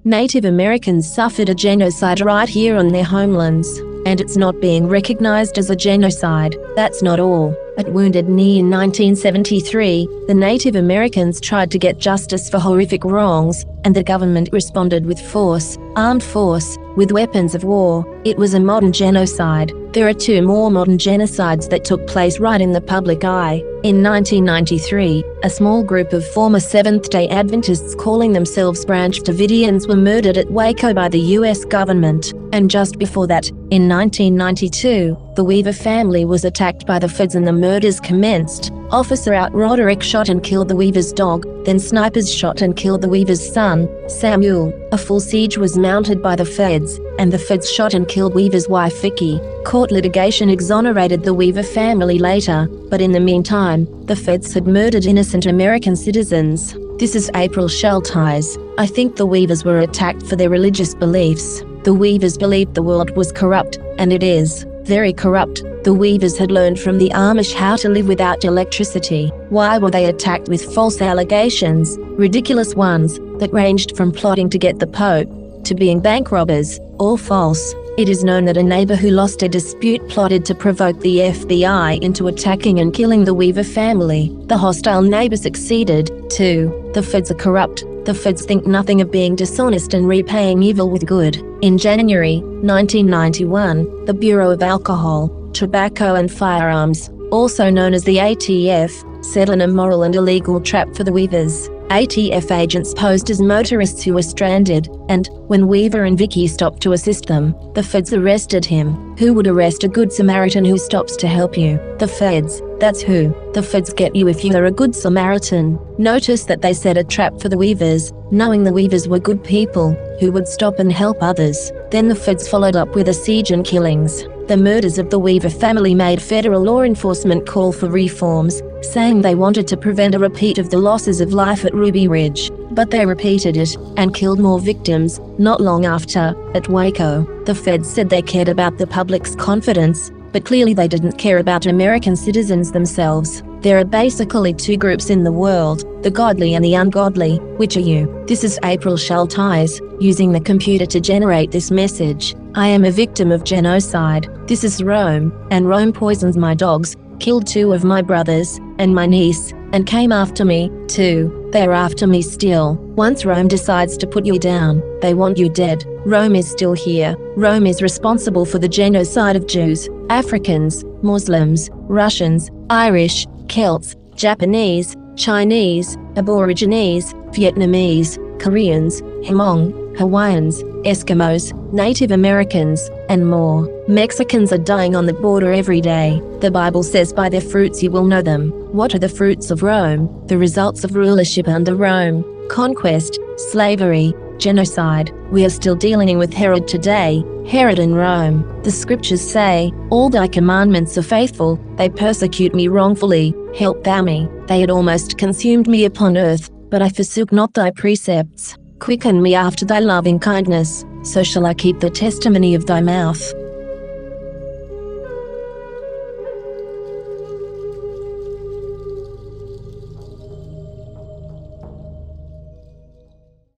Native Americans suffered a genocide right here on their homelands, and it's not being recognized as a genocide. That's not all. At Wounded Knee in 1973, the Native Americans tried to get justice for horrific wrongs, and the government responded with force, armed force, with weapons of war. It was a modern genocide. There are two more modern genocides that took place right in the public eye. In 1993, a small group of former Seventh-day Adventists calling themselves Branch Davidians were murdered at Waco by the US government. And just before that, in 1992, the Weaver family was attacked by the feds and the murders commenced. Officer Out Roderick shot and killed the Weaver's dog, then snipers shot and killed the Weaver's son, Samuel. A full siege was mounted by the feds, and the feds shot and killed Weaver's wife Vicky. Court litigation exonerated the Weaver family later, but in the meantime, the feds had murdered innocent American citizens. This is April Schulthies. I think the Weavers were attacked for their religious beliefs. The Weavers believed the world was corrupt, and it is. Very corrupt. The Weavers had learned from the Amish how to live without electricity. Why were they attacked with false allegations, ridiculous ones, that ranged from plotting to get the Pope, to being bank robbers, all false? It is known that a neighbor who lost a dispute plotted to provoke the FBI into attacking and killing the Weaver family. The hostile neighbor succeeded, too. The feds are corrupt. The feds think nothing of being dishonest and repaying evil with good. In January 1991, the Bureau of Alcohol, Tobacco and Firearms, also known as the ATF, set an immoral and illegal trap for the Weavers. ATF agents posed as motorists who were stranded, and, when Weaver and Vicky stopped to assist them, the feds arrested him. Who would arrest a good Samaritan who stops to help you? The feds. That's who. The feds get you if you are a good Samaritan. Notice that they set a trap for the Weavers, knowing the Weavers were good people, who would stop and help others. Then the feds followed up with a siege and killings. The murders of the Weaver family made federal law enforcement call for reforms, saying they wanted to prevent a repeat of the losses of life at Ruby Ridge. But they repeated it, and killed more victims, not long after, at Waco. The feds said they cared about the public's confidence, but clearly they didn't care about American citizens themselves. There are basically two groups in the world, the godly and the ungodly. Which are you? This is April Schulthies, using the computer to generate this message. I am a victim of genocide. This is Rome, and Rome poisons my dogs, killed two of my brothers, and my niece, and came after me, too. They're after me still. Once Rome decides to put you down, they want you dead. Rome is still here. Rome is responsible for the genocide of Jews, Africans, Muslims, Russians, Irish, Celts, Japanese, Chinese, aborigines, Vietnamese, Koreans, Hmong, Hawaiians, Eskimos, Native Americans, and more. Mexicans are dying on the border every day. The Bible says by their fruits you will know them. What are the fruits of Rome? The results of rulership under Rome: conquest, slavery, genocide. We are still dealing with Herod today, Herod in Rome. The scriptures say, all thy commandments are faithful, they persecute me wrongfully, help thou me. They had almost consumed me upon earth, but I forsook not thy precepts. Quicken me after thy loving kindness, so shall I keep the testimony of thy mouth.